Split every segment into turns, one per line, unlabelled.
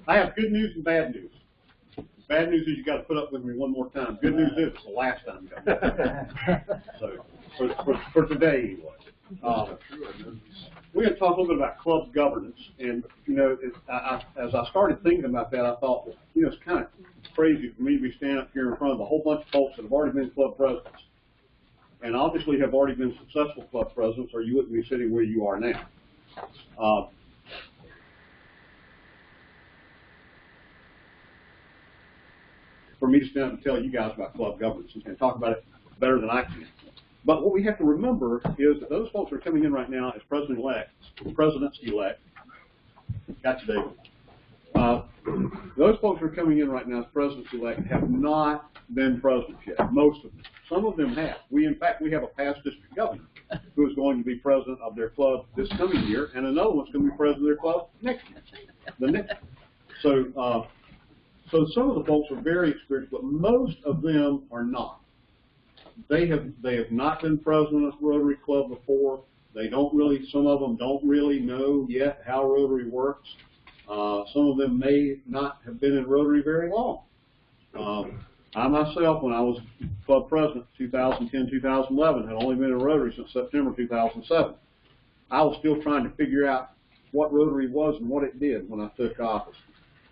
I have good news and bad news. Bad news is you got to put up with me one more time. Good news is it's the last time you got to So for today anyway. We're going to talk a little bit about club governance, and you know, as I started thinking about that, I thought, well, you know, it's kind of crazy for me to be standing up here in front of a whole bunch of folks that have already been club presidents, and obviously have already been successful club presidents, or you wouldn't be sitting where you are now. For me to stand up and tell you guys about club governance and talk about it better than I can. But what we have to remember is that those folks who are coming in right now as presidents-elect, gotcha, David. Those folks who are coming in right now as presidents-elect have not been presidents yet, most of them. Some of them have. In fact, we have a past district governor who is going to be president of their club this coming year, and another one's going to be president of their club next year. So some of the folks are very experienced, but most of them are not. They have not been president of Rotary Club before. They don't really, some of them don't really know yet how Rotary works. Some of them may not have been in Rotary very long. I myself, when I was club president 2010, 2011, had only been in Rotary since September 2007. I was still trying to figure out what Rotary was and what it did when I took office.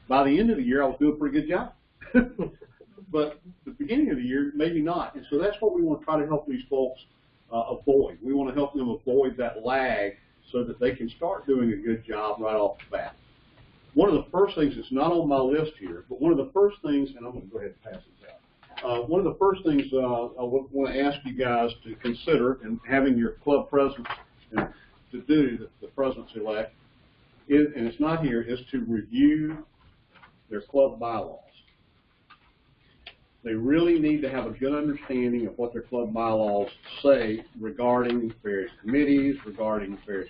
By the end of the year, I was doing a pretty good job. But the beginning of the year, maybe not. And so that's what we want to try to help these folks avoid. We want to help them avoid that lag so that they can start doing a good job right off the bat. One of the first things that's not on my list here, but one of the first things, and I'm going to go ahead and pass this out. One of the first things I want to ask you guys to consider in having your club presidents to do, the presidents-elect, and it's not here, is to review their club bylaws. They really need to have a good understanding of what their club bylaws say regarding various committees, regarding various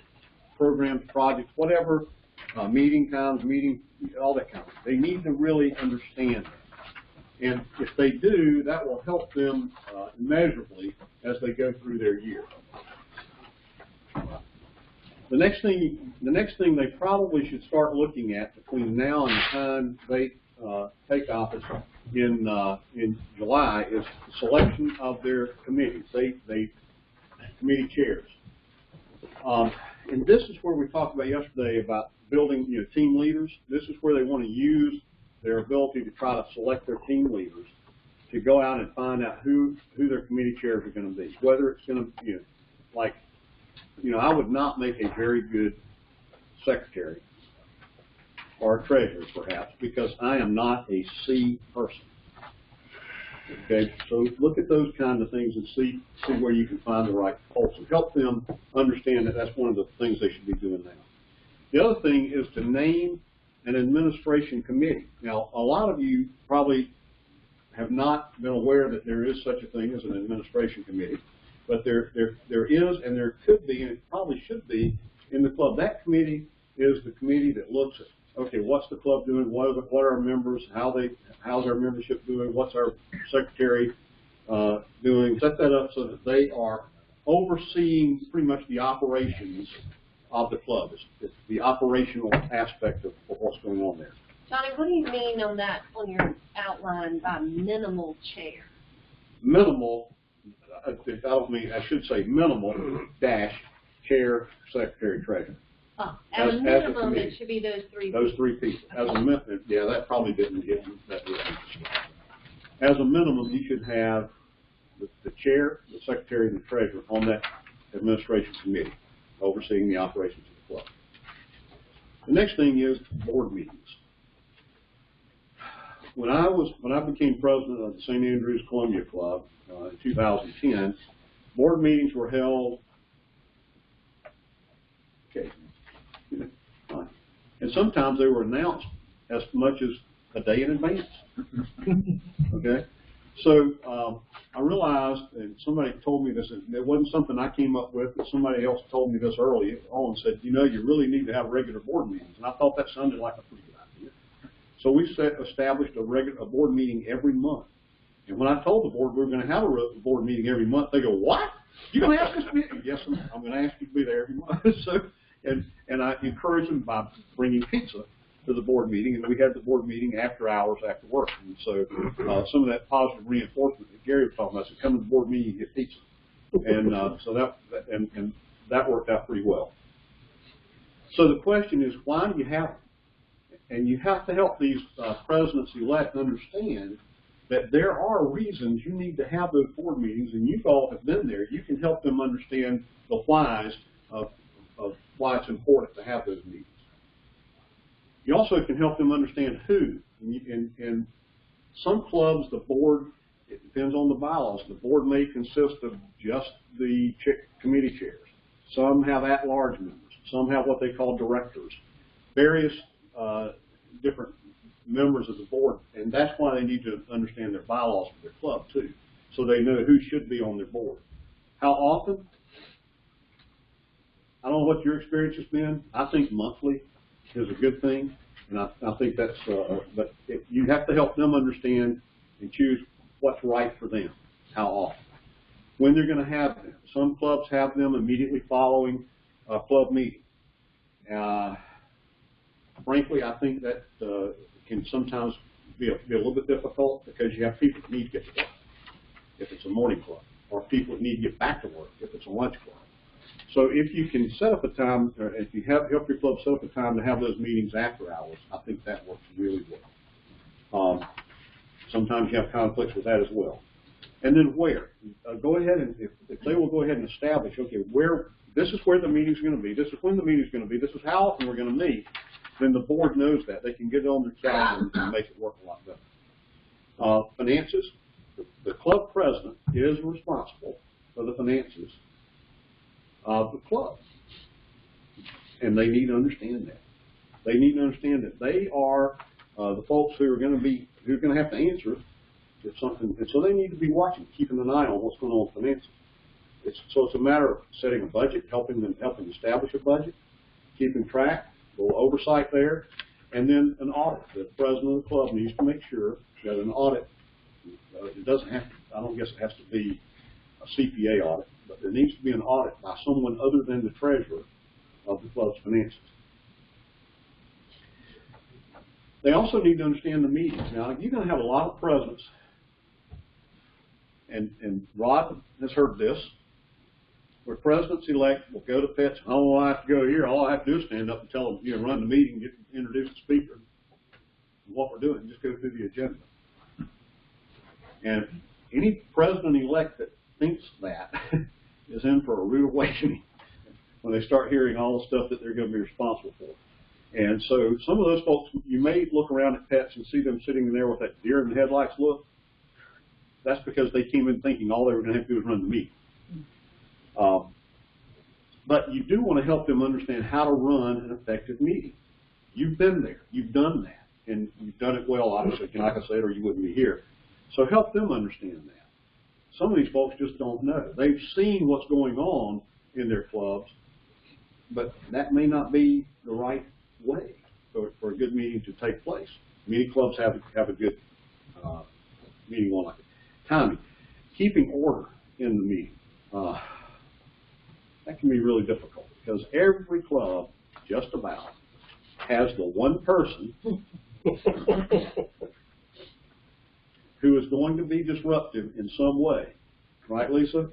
programs, projects, whatever, meeting times, all that kind of stuff. They need to really understand that. And if they do, that will help them immeasurably as they go through their year. The next thing they probably should start looking at between now and the time they take office in July is the selection of their committees. They committee chairs, and this is where we talked about yesterday about building team leaders. This is where they want to use their ability to try to select their team leaders to go out and find out who their committee chairs are going to be. Whether it's going to I would not make a very good secretary or treasurer, perhaps, because I am not a C person. Okay, so look at those kinds of things and see where you can find the right folks and help them understand that that's one of the things they should be doing now. The other thing is to name an administration committee. Now, a lot of you probably have not been aware that there is such a thing as an administration committee, but there is, and there could be, and it probably should be in the club. That committee is the committee that looks at, okay, what's the club doing? What are our members? How's our membership doing? What's our secretary doing? Set that up so that they are overseeing pretty much the operations of the club. It's the operational aspect of what's going on there.
Johnny, what do you mean on your outline by minimal chair?
Minimal, I should say minimal dash chair, secretary, treasurer.
Oh, at a minimum, it should be those three people.
Those three people. As a minimum, yeah, that probably didn't get that right. As a minimum, you should have the chair, the secretary, and the treasurer on that administration committee, overseeing the operations of the club. The next thing is board meetings. When I became president of the St. Andrews Columbia Club in 2010, board meetings were held occasionally. And sometimes they were announced as much as a day in advance. Okay? So I realized, and somebody told me this, and it wasn't something I came up with, but somebody else told me this early on and said, you really need to have regular board meetings. And I thought that sounded like a pretty good idea. So we established a board meeting every month. And when I told the board we were going to have a board meeting every month, they go, what? You're going to ask us to be? Yes, I'm going to ask you to be there every month. So, and I encourage them by bringing pizza to the board meeting, and we had the board meeting after hours, after work. And so some of that positive reinforcement that Gary was talking about, so come to the board meeting, you get pizza. And so that worked out pretty well. So the question is, why do you have them? And you have to help these presidents-elect understand that there are reasons you need to have those board meetings, and you all have been there. You can help them understand the whys of why it's important to have those meetings. You also can help them understand who. In some clubs, the board, it depends on the bylaws, the board may consist of just the committee chairs. Some have at-large members. Some have what they call directors. Various different members of the board, and that's why they need to understand their bylaws for their club too, so they know who should be on their board. How often? I don't know what your experience has been. I think monthly is a good thing, and I think that's, but you have to help them understand and choose what's right for them, how often. When they're going to have them. Some clubs have them immediately following a club meeting. Frankly, I think that can sometimes be a little bit difficult because you have people that need to get to work if it's a morning club, or people that need to get back to work if it's a lunch club. So if you can set up a time, or if you help your club set up a time to have those meetings after hours, I think that works really well. Sometimes you have conflicts with that as well. And then where? Go ahead and, if they will go ahead and establish, okay, this is where the meeting's going to be, this is when the meeting's going to be, this is how often we're going to meet, then the board knows that. They can get it on their calendar and make it work a lot better. Finances. The club president is responsible for the finances of the club. And they need to understand that. They need to understand that they are the folks who are going to have to answer if something, and so they need to be watching, keeping an eye on what's going on with finances. So it's a matter of setting a budget, helping establish a budget, keeping track, a little oversight there, and then an audit. The president of the club needs to make sure that an audit, it doesn't have to, I don't guess it has to be a CPA audit, but there needs to be an audit by someone other than the treasurer of the club's finances. They also need to understand the meetings. Now, you're going to have a lot of presidents, and Rod has heard this, where presidents-elect will go to pets, oh, I have to go here, all I have to do is stand up and tell them, run the meeting, introduce the speaker, and what we're doing, just go through the agenda. And any president-elect that thinks that is in for a rude awakening when they start hearing all the stuff that they're going to be responsible for. And so some of those folks, you may look around at pets and see them sitting there with that deer in the headlights look. That's because they came in thinking all they were going to have to do is run the meeting. But you do want to help them understand how to run an effective meeting. You've been there. You've done that. And you've done it well, obviously, like I said, or you wouldn't be here. So help them understand that. Some of these folks just don't know. They've seen what's going on in their clubs, but that may not be the right way for a good meeting to take place. Many clubs have a good meeting on like it. Timing. Keeping order in the meeting. That can be really difficult because every club, just about, has the one person who is going to be disruptive in some way. Right, Lisa?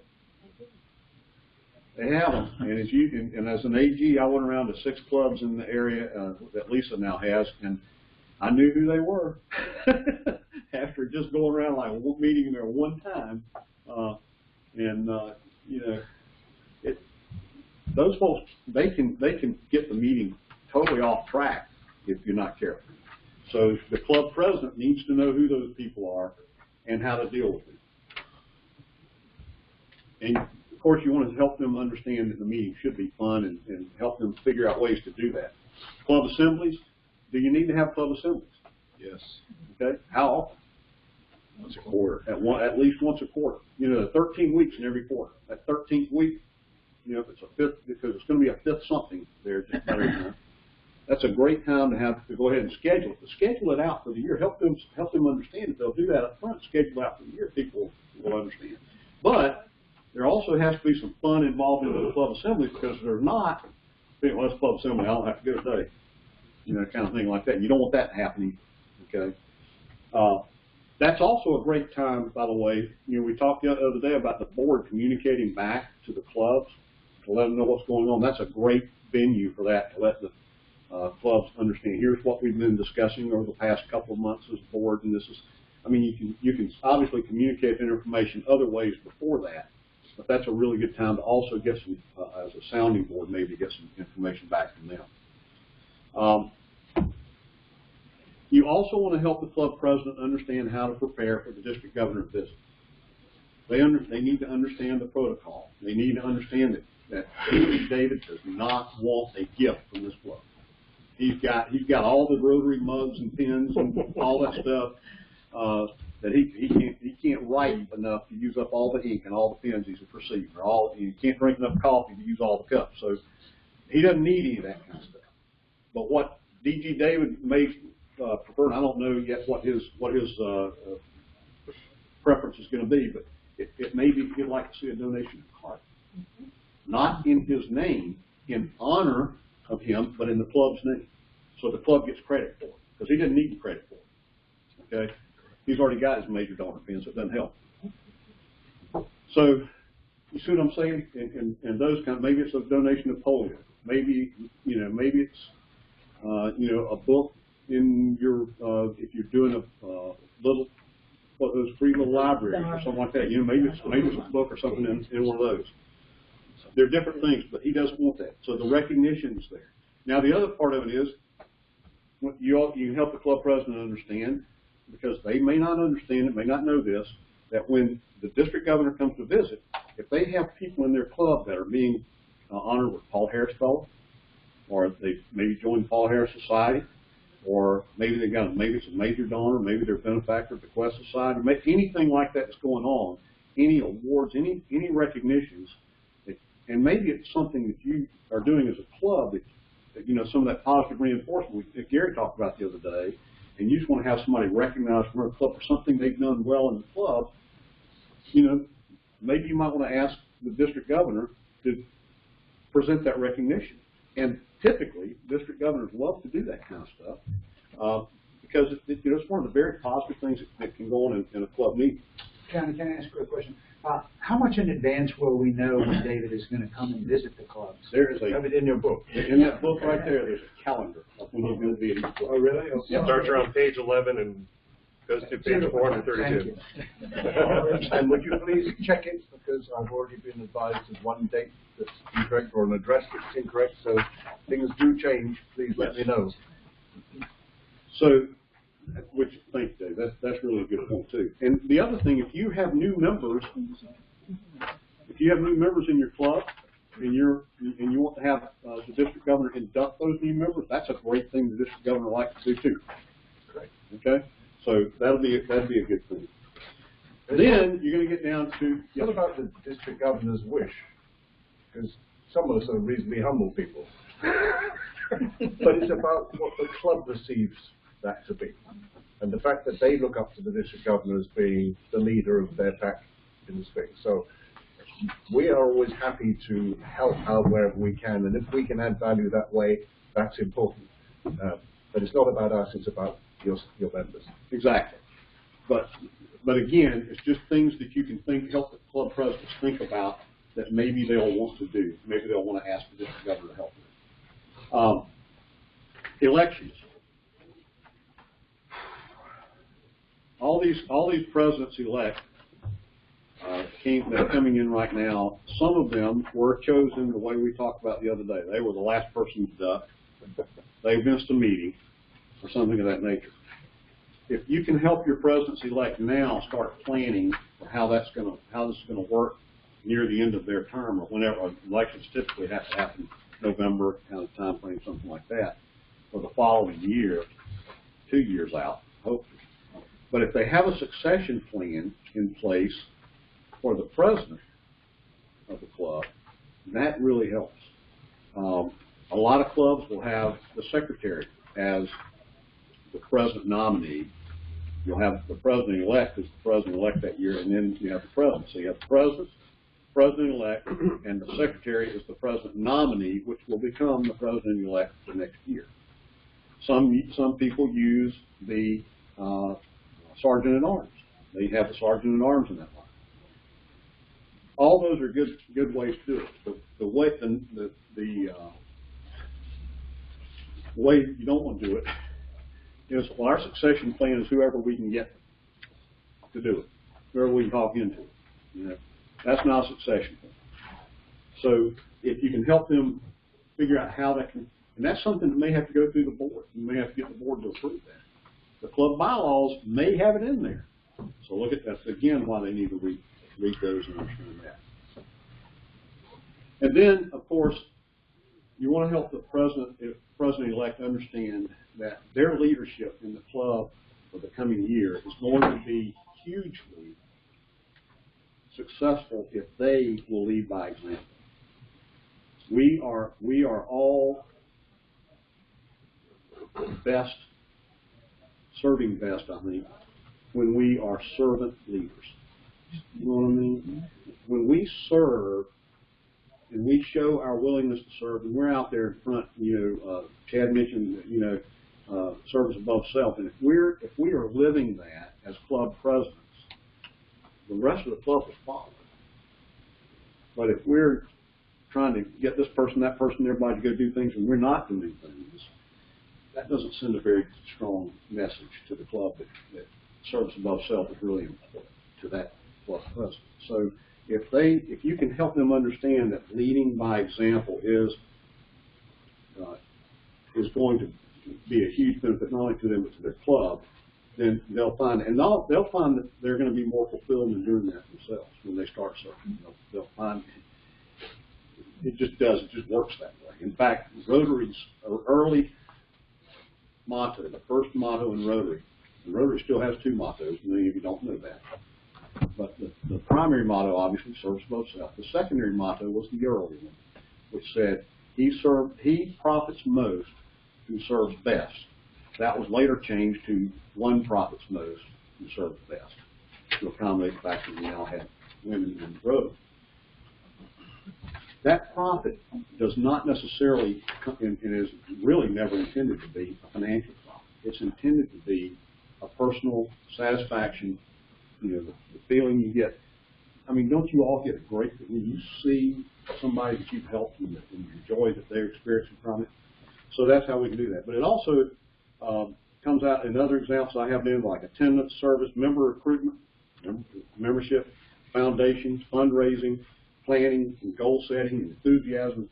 They have them. And as an AG, I went around to 6 clubs in the area that Lisa now has, and I knew who they were after just going around like meeting there one time. Those folks, they can get the meeting totally off track if you're not careful. So the club president needs to know who those people are and how to deal with them. And of course, you want to help them understand that the meeting should be fun and help them figure out ways to do that. Club assemblies. Do you need to have club assemblies?
Yes.
Okay. How often?
Once a quarter.
At least once a quarter. 13 weeks in every quarter. That 13th week, if it's a fifth, because it's going to be a fifth something there, just that's a great time to go ahead and schedule it. To schedule it out for the year, help them understand it. They'll do that up front. Schedule it out for the year. People will understand. But there also has to be some fun involved in the club assembly, because if there's not, well, it's club assembly, I don't have to go today. you know, kind of thing like that. You don't want that happening, okay? That's also a great time, by the way. You know, we talked the other day about the board communicating back to the clubs to let them know what's going on. That's a great venue for that, to let the clubs understand. Here's what we've been discussing over the past couple of months as a board, and this is. I mean, you can obviously communicate that information other ways before that, but that's a really good time to also get some, as a sounding board, maybe get some information back from them. You also want to help the club president understand how to prepare for the district governor visit. They need to understand the protocol. They need to understand that David does not want a gift from this club. He's got all the Rotary mugs and pens and all that stuff. That he can't write enough to use up all the ink and all the pens he's received, or he can't drink enough coffee to use all the cups. So he doesn't need any of that kind of stuff. But what D.G. David may prefer, and I don't know yet what his preference is going to be, but it may be he'd like to see a donation card, not in his name, in honor of him, but in the club's name, so the club gets credit for it, because he didn't need the credit for it. Okay. He's already got his major donor pin, so it doesn't help. So, you see what I'm saying? And those kind of, maybe it's a donation of polio. Maybe, you know, maybe it's, you know, a book in your, if you're doing a little, what those free little libraries or something like that. You know, maybe it's a book or something in one of those. There are different things, but he doesn't want that. So the recognition is there. Now, the other part of it is, you can help the club president understand, because they may not understand it, may not know this, that when the district governor comes to visit, if they have people in their club that are being honored with Paul Harris Fellow, or they maybe joined Paul Harris Society, or maybe maybe it's a major donor, maybe they're a benefactor of the Quest Society, anything like that that's going on, any awards, any recognitions, and maybe it's something that you are doing as a club that you know, some of that positive reinforcement that Gary talked about the other day, and you just want to have somebody recognized from a club for something they've done well in the club, you know, maybe you might want to ask the district governor to present that recognition. And typically, district governors love to do that kind of stuff because you know, it's one of the very positive things that can go on in a club meeting.
Can I ask you a question? How much in advance will we know when David is going to come and visit the clubs?
There is
Have it in your book.
In that book right there, there's a calendar of when he's going to be in the club.
Oh, really?
It starts around page 11 and goes to page 432.
And would you please check it, because I've already been advised there's one date that's incorrect or an address that's incorrect, so things do change. Please let me know.
So, thank you, Dave. That's really a good point too. And the other thing, if you have new members in your club, and you want to have the district governor induct those new members, that's a great thing the district governor likes to do too.
Great.
Okay, so that'd be a good thing. Then you're going to get down to
What about the district governor's wish? Because some of us are reasonably humble people. But it's about what the club receives that to be. And the fact that they look up to the district governor as being the leader of their pack in this thing. So we are always happy to help out wherever we can, and if we can add value that way, that's important. But it's not about us, it's about your members.
Exactly. But again, it's just things that you can help the club presidents think about that maybe they'll want to do. Maybe they'll want to ask the district governor to help with. Elections. All these presidents-elect that are coming in right now, some of them were chosen the way we talked about the other day. They were the last person to duck. They missed a meeting or something of that nature. If you can help your presidents-elect now start planning for how this is going to work near the end of their term, or whenever elections typically have to happen, November kind of time frame, something like that, for the following year, 2 years out, hopefully. But if they have a succession plan in place for the president of the club, that really helps. A lot of clubs will have the secretary as the president nominee. You'll have the president-elect as the president-elect that year, and then you have the president. So you have the president-elect, and the secretary is the president nominee, which will become the president-elect for next year. Some people use the sergeant at arms. They have the sergeant at arms in that line. All those are good ways to do it. The way you don't want to do it is, well, our succession plan is whoever we can get to do it, whoever we can talk into it. You know, that's not a succession plan. So if you can help them figure out how that can, and that's something that may have to go through the board. You may have to get the board to approve that. The club bylaws may have it in there. So look at that again, why they need to read those and understand that. And then, of course, you want to help the president-elect understand that their leadership in the club for the coming year is going to be hugely successful if they will lead by example. We are all best, serving best, I think, when we are servant leaders. You know what I mean? When we serve and we show our willingness to serve, and we're out there in front, Chad mentioned, service above self, and if we are living that as club presidents, the rest of the club will follow. But if we're trying to get this person, that person, everybody to go do things, and we're not doing things, that doesn't send a very strong message to the club that service above self is really important to that club president. So if you can help them understand that leading by example is going to be a huge benefit not only to them but to their club, then they'll find that they're going to be more fulfilled in doing that themselves when they start serving. They'll find it just works that way. In fact, Rotary's early motto, the first motto in Rotary, and Rotary still has two mottos, many of you don't know that. But the primary motto, obviously, serves above self. The secondary motto was the early one, which said, he profits most who serves best. That was later changed to one profits most who serves best, to accommodate the fact that we now have women in Rotary. That profit does not necessarily, and is really never intended to be, a financial profit. It's intended to be a personal satisfaction, the feeling you get. I mean, don't you all get a great, when you see somebody that you've helped and you enjoy that they're experiencing from it? So that's how we can do that. But it also comes out in other examples I have been, like attendance, service, member recruitment, membership, foundations, fundraising, planning, and goal setting, and enthusiasm,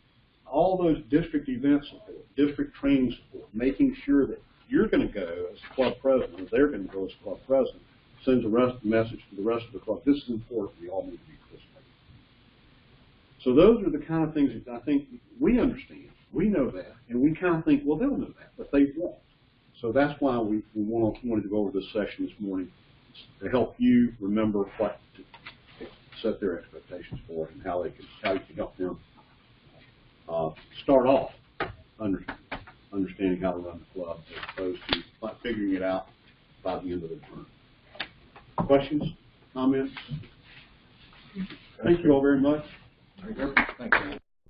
all those district event support, district training support, making sure that you're going to go as club president, or they're going to go as club president, sends a message to the rest of the club. This is important. We all need to be participating. So those are the kind of things that I think we understand. We know that, and we kind of think, well, they'll know that, but they won't. So that's why we wanted to go over this session this morning, to help you remember what to set their expectations for and how you can help them start off understanding how to run the club as opposed to figuring it out by the end of the term. Questions? Comments? Thank you all very much.
Thank you.